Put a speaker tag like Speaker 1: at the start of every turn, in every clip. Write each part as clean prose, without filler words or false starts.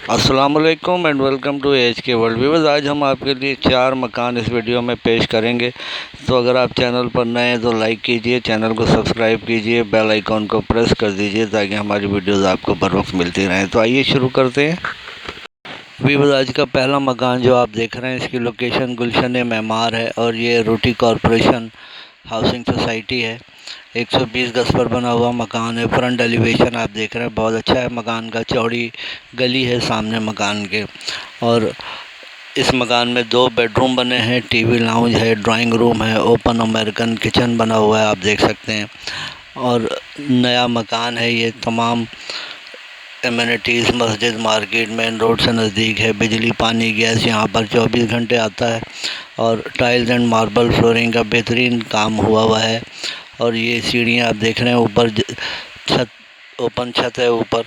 Speaker 1: अस्सलामुअलैकुम and welcome to H के world viewers. आज हम आपके लिए 4 मकान इस वीडियो में पेश करेंगे। तो अगर आप चैनल पर नए हैं तो लाइक कीजिए, चैनल को सब्सक्राइब कीजिए, बेल आइकॉन को प्रेस कर दीजिए ताकि हमारी वीडियोस आपको बर वक्त मिलती रहें। तो आइए शुरू करते हैं। व्यूअर्स, आज का पहला मकान जो आप देख रहे हैं इसकी लोकेशन गुलशन मेमार है और ये रोटी कॉरपोरेशन हाउसिंग सोसाइटी है। 120 गज पर बना हुआ मकान है। फ्रंट एलिवेशन आप देख रहे हैं बहुत अच्छा है मकान का। चौड़ी गली है सामने मकान के और इस मकान में 2 बेडरूम बने हैं, टीवी लाउंज है, ड्राइंग रूम है, ओपन अमेरिकन किचन बना हुआ है, आप देख सकते हैं। और नया मकान है ये। तमाम एमिनिटीज़, मस्जिद, मार्केट, मेन रोड से नज़दीक है। बिजली, पानी, गैस यहाँ पर 24 घंटे आता है और टाइल्स एंड मार्बल फ्लोरिंग का बेहतरीन काम हुआ है। और ये सीढ़ियाँ आप देख रहे हैं, ऊपर छत, ओपन छत है ऊपर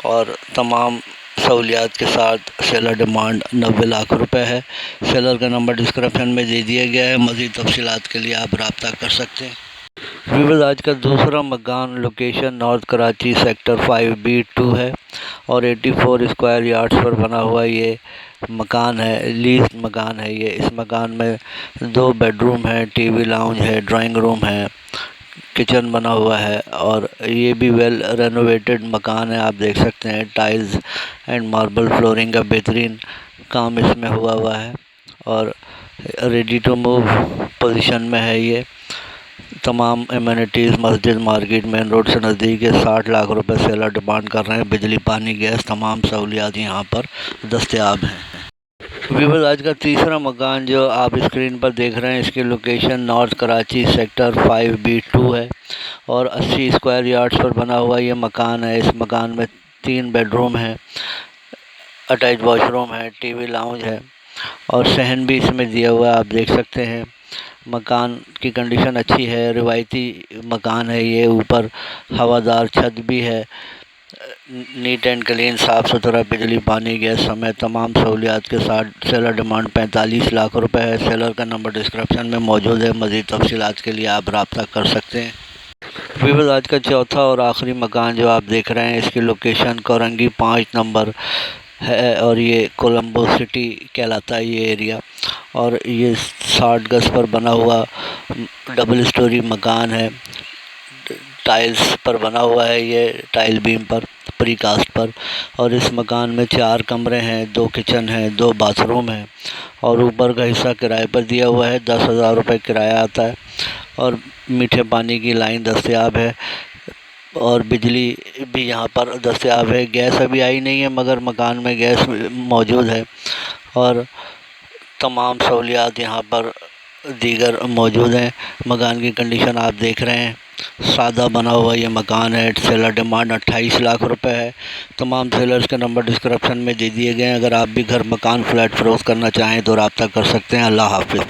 Speaker 1: और तमाम सहूलियात के साथ। सेलर डिमांड 90 लाख रुपए है। सेलर का नंबर डिस्क्रिप्शन में दे दिया गया है। मज़ीद तफसीलात के लिए आप रब्ता कर सकते हैं। व्यूअर्स, आज का दूसरा मकान location north Karachi sector 5B2 है और 84 स्क्वायर यार्ड्स पर बना हुआ ये मकान है। लीज मकान है ये। इस मकान में 2 बेडरूम है, टीवी लाउंज है, ड्राइंग रूम है, किचन बना हुआ है और ये भी वेल रेनोवेटेड मकान है, आप देख सकते हैं। टाइल्स एंड मार्बल फ्लोरिंग का बेहतरीन काम इसमें हुआ है और रेडी टू मूव पोजीशन में है ये। तमाम एमिनिटीज़, मस्जिद, मार्केट, मेन रोड से नज़दीक है। 60 लाख रुपए सेलर डिमांड कर रहे हैं। बिजली, पानी, गैस, तमाम सहूलियात यहाँ पर दस्तयाब हैं। व्यूअर्स, आज का तीसरा मकान जो आप स्क्रीन पर देख रहे हैं इसकी location north Karachi sector 5B2 है और 80 स्क्वायर यार्ड्स पर बना हुआ ये मकान है। इस मकान में 3 बेडरूम है, अटैच वॉशरूम है, टीवी लाउंज है और सहन भी इसमें दिया हुआ है, आप देख सकते हैं। मकान की कंडीशन अच्छी है, रिवायती मकान है ये। ऊपर हवादार छत भी है, नीट एंड क्लीन, साफ़ सुथरा, बिजली, पानी, गैस समेत तमाम सहूलियात के साथ। सेलर डिमांड 45 लाख रुपए है। सेलर का नंबर डिस्क्रिप्शन में मौजूद है। मज़ीद तफसीलात के लिए आप रब्ता कर सकते हैं। व्यूअर्स, आज का चौथा और आखिरी मकान जो आप देख रहे हैं इसकी लोकेशन कोरंगी 5 नंबर है और ये कोलंबो सिटी कहलाता है ये एरिया। और ये 60 गज पर बना हुआ डबल स्टोरी मकान है। टाइल्स पर बना हुआ है ये, टाइल बीम पर, प्रीकास्ट पर। और इस मकान में 4 कमरे हैं, 2 किचन हैं, 2 बाथरूम हैं और ऊपर का हिस्सा किराए पर दिया हुआ है। 10,000 रुपये किराया आता है और मीठे पानी की लाइन दस्तयाब है और बिजली भी यहाँ पर दस्तयाब है। गैस अभी आई नहीं है मगर मकान में गैस मौजूद है और तमाम सहूलियात यहाँ पर दीगर मौजूद हैं। मकान की कंडीशन आप देख रहे हैं, सादा बना हुआ ये मकान है। सेलर डिमांड 28 लाख रुपए है। तमाम सेलर्स के नंबर डिस्क्रिप्शन में दे दिए गए हैं। अगर आप भी घर, मकान, फ्लैट फ़रोख्त करना चाहें तो रब्ता कर सकते हैं। अल्लाह हाफ़िज़।